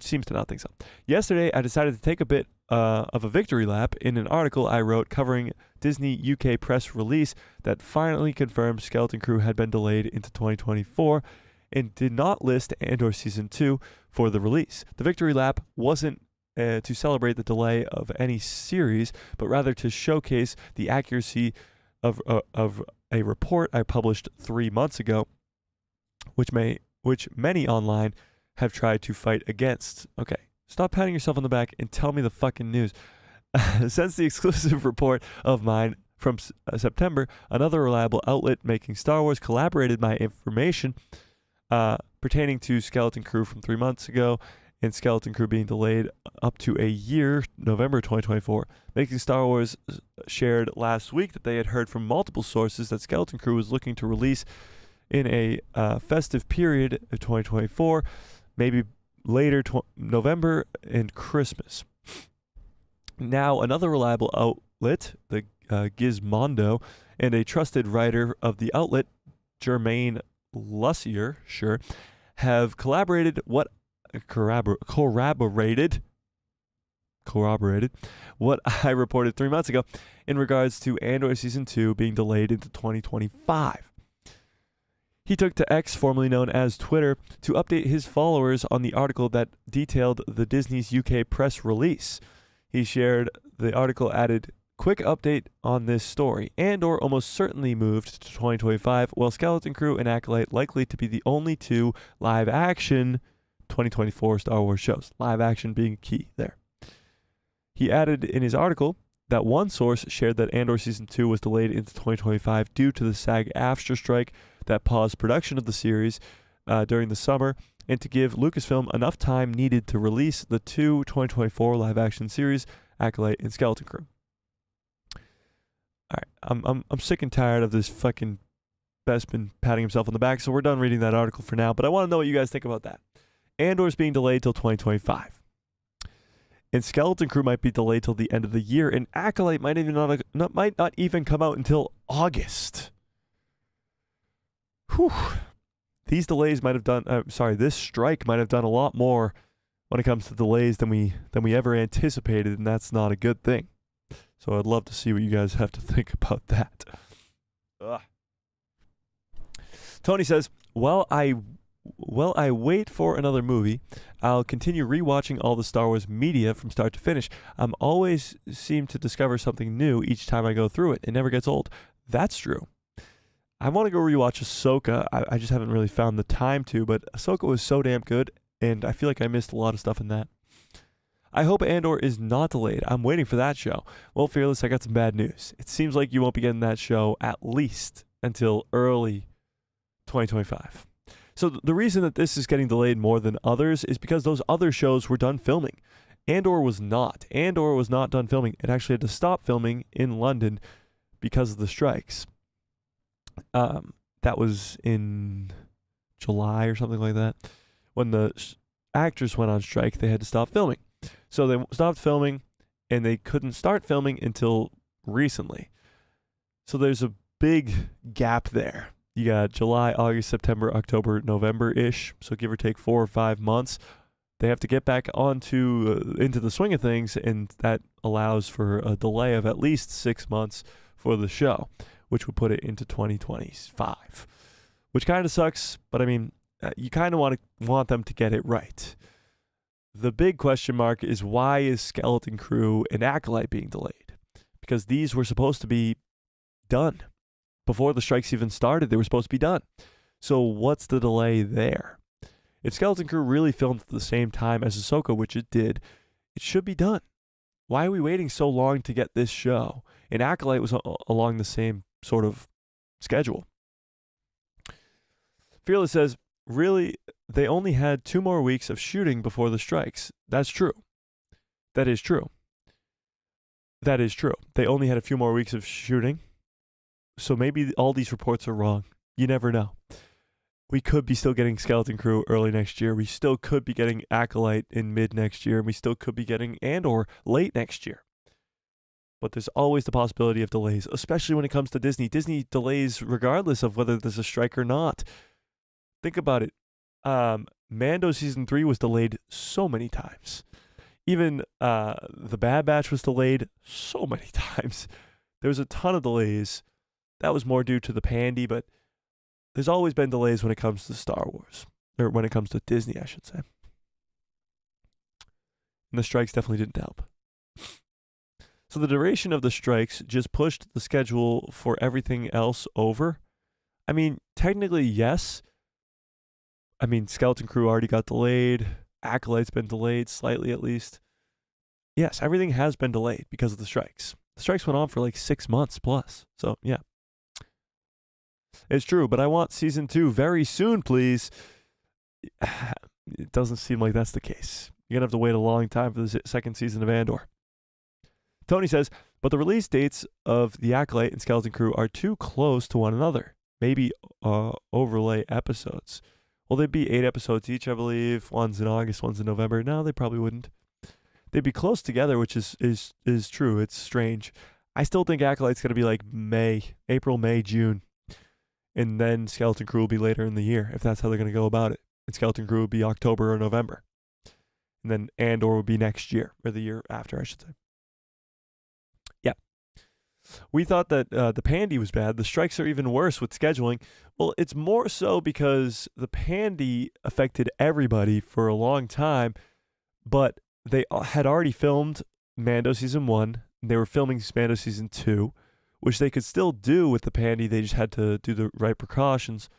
seems to not think so. Yesterday, I decided to take a bit of a victory lap in an article I wrote covering Disney UK press release that finally confirmed Skeleton Crew had been delayed into 2024 and did not list Andor Season 2 for the release. The victory lap wasn't to celebrate the delay of any series, but rather to showcase the accuracy of a report I published 3 months ago, which many online have tried to fight against. Okay, stop patting yourself on the back and tell me the fucking news. Since the exclusive report of mine from September, another reliable outlet making Star Wars collaborated my information pertaining to Skeleton Crew from 3 months ago, and Skeleton Crew being delayed up to a year, November 2024. Making Star Wars shared last week that they had heard from multiple sources that Skeleton Crew was looking to release in a festive period of 2024, maybe later November and Christmas. Now, another reliable outlet, the Gizmondo, and a trusted writer of the outlet, Jermaine Lussier, have corroborated what I reported 3 months ago in regards to Andor Season 2 being delayed into 2025. He took to X, formerly known as Twitter, to update his followers on the article that detailed the Disney's UK press release. He shared the article added, "Quick update on this story. Andor almost certainly moved to 2025, while Skeleton Crew and Acolyte likely to be the only two live-action 2024 Star Wars shows." Live action being key there. He added in his article that one source shared that Andor Season 2 was delayed into 2025 due to the SAG-AFTRA strike that paused production of the series during the summer, and to give Lucasfilm enough time needed to release the two 2024 live-action series, Acolyte and Skeleton Crew. All right, I'm sick and tired of this fucking Bespin patting himself on the back, so we're done reading that article for now, but I want to know what you guys think about that. Andor's being delayed till 2025. And Skeleton Crew might be delayed till the end of the year, and Acolyte might not even come out until August. Whew. These delays might have done. This strike might have done a lot more when it comes to delays than we ever anticipated, and that's not a good thing. So I'd love to see what you guys have to think about that. Ugh. Tony says, While I wait for another movie, I'll continue rewatching all the Star Wars media from start to finish. I'm always seem to discover something new each time I go through it. It never gets old. That's true. I want to go rewatch Ahsoka. I just haven't really found the time to, but Ahsoka was so damn good, and I feel like I missed a lot of stuff in that. I hope Andor is not delayed. I'm waiting for that show. Well, Fearless, I got some bad news. It seems like you won't be getting that show at least until early 2025. So the reason that this is getting delayed more than others is because those other shows were done filming. Andor was not. Andor was not done filming. It actually had to stop filming in London because of the strikes. That was in July or something like that. When the actors went on strike, they had to stop filming. So they stopped filming, and they couldn't start filming until recently. So there's a big gap there. You got July, August, September, October, November-ish, so give or take 4 or 5 months they have to get back onto into the swing of things, and that allows for a delay of at least 6 months for the show, which would put it into 2025, which kind of sucks. But I mean, you kind of want them to get it right. The big question mark is, why is Skeleton Crew and Acolyte being delayed? Because these were supposed to be done before the strikes even started. They were supposed to be done. So what's the delay there? If Skeleton Crew really filmed at the same time as Ahsoka, which it did, it should be done. Why are we waiting so long to get this show? And Acolyte was along the same sort of schedule. Fearless says, really, they only had 2 more weeks of shooting before the strikes. That's true. That is true. That is true. They only had a few more weeks of shooting. So maybe all these reports are wrong. You never know. We could be still getting Skeleton Crew early next year. We still could be getting Acolyte in mid next year. And we still could be getting Andor late next year. But there's always the possibility of delays, especially when it comes to Disney. Disney delays regardless of whether there's a strike or not. Think about it. Mando Season 3 was delayed so many times. Even The Bad Batch was delayed so many times. There was a ton of delays. That was more due to the pandy, but there's always been delays when it comes to Star Wars. Or when it comes to Disney, I should say. And the strikes definitely didn't help. So the duration of the strikes just pushed the schedule for everything else over. I mean, technically, yes. I mean, Skeleton Crew already got delayed. Acolyte's been delayed, slightly at least. Yes, everything has been delayed because of the strikes. The strikes went on for like 6 months plus. So, yeah. It's true, but I want Season 2 very soon, please. It doesn't seem like that's the case. You're going to have to wait a long time for the second season of Andor. Tony says, but the release dates of The Acolyte and Skeleton Crew are too close to one another. Maybe overlay episodes. Well, they'd be 8 episodes each, I believe. One's in August, one's in November. No, they probably wouldn't. They'd be close together, which is true. It's strange. I still think Acolyte's going to be like April, May, June. And then Skeleton Crew will be later in the year, if that's how they're going to go about it. And Skeleton Crew will be October or November. And then Andor will be next year, or the year after, I should say. Yeah. We thought that the pandy was bad. The strikes are even worse with scheduling. Well, it's more so because the pandy affected everybody for a long time, but they had already filmed Mando Season 1. They were filming Mando Season 2, which they could still do with the pandy. They just had to do the right precautions.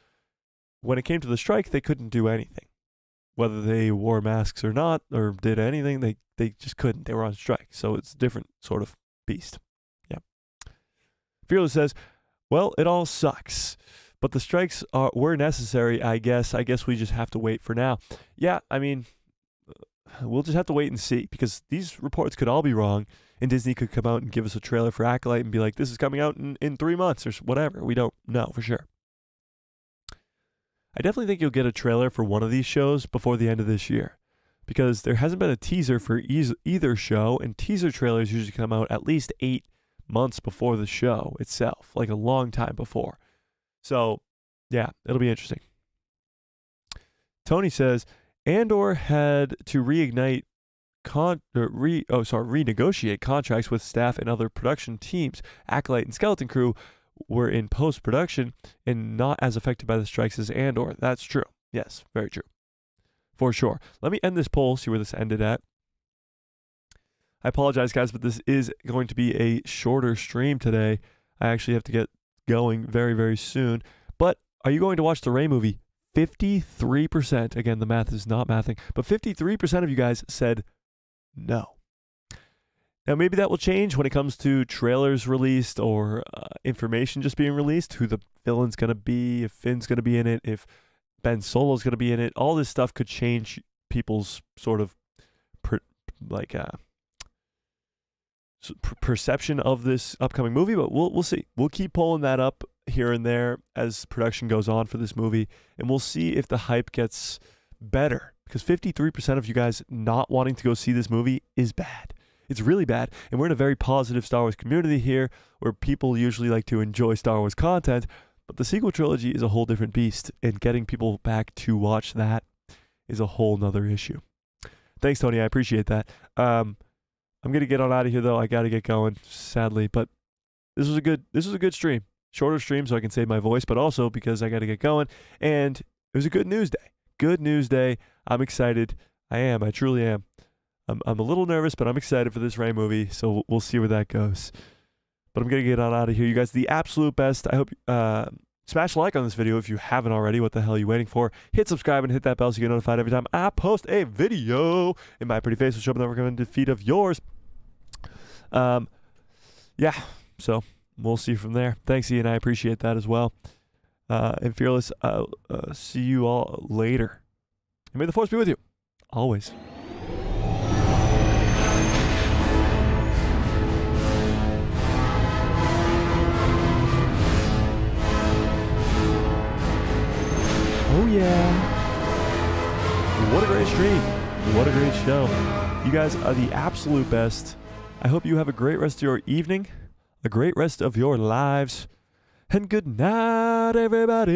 When it came to the strike, they couldn't do anything. Whether they wore masks or not, or did anything, they just couldn't. They were on strike. So it's a different sort of beast. Yeah. Fearless says, well, it all sucks. But the strikes were necessary, I guess. I guess we just have to wait for now. Yeah, I mean, we'll just have to wait and see. Because these reports could all be wrong. And Disney could come out and give us a trailer for Acolyte and be like, this is coming out in 3 months or whatever. We don't know for sure. I definitely think you'll get a trailer for one of these shows before the end of this year. Because there hasn't been a teaser for either show. And teaser trailers usually come out at least 8 months before the show itself. Like a long time before. So, yeah, it'll be interesting. Tony says, Andor had to renegotiate contracts with staff and other production teams. Acolyte and Skeleton Crew were in post-production and not as affected by the strikes as Andor. That's true. Yes, very true. For sure. Let me end this poll, see where this ended at. I apologize, guys, but this is going to be a shorter stream today. I actually have to get going very, very soon. But are you going to watch the Rey movie? 53%. Again, the math is not mathing. But 53% of you guys said no. Now, maybe that will change when it comes to trailers released or information just being released, who the villain's going to be, if Finn's going to be in it, if Ben Solo's going to be in it. All this stuff could change people's sort of perception of this upcoming movie, but we'll see. We'll keep pulling that up here and there as production goes on for this movie, and we'll see if the hype gets better, because 53% of you guys not wanting to go see this movie is bad. It's really bad, and we're in a very positive Star Wars community here where people usually like to enjoy Star Wars content, but the sequel trilogy is a whole different beast, and getting people back to watch that is a whole nother issue. Thanks, Tony. I appreciate that. I'm gonna get on out of here though. I gotta get going, sadly. But this was a good stream. Shorter stream so I can save my voice, but also because I gotta get going. And it was a good news day. Good news day. I'm excited. I truly am. I'm a little nervous, but I'm excited for this Rey movie, so we'll see where that goes. But I'm going to get on out of here. You guys, the absolute best. I hope smash a like on this video if you haven't already. What the hell are you waiting for? Hit subscribe and hit that bell so you get notified every time I post a video. And my pretty face will show up in the recommended feed of yours. Yeah, so we'll see from there. Thanks, Ian. I appreciate that as well. And Fearless, see you all later. And may the force be with you. Always. Oh yeah. What a great stream. What a great show. You guys are the absolute best. I hope you have a great rest of your evening, a great rest of your lives, and good night, everybody.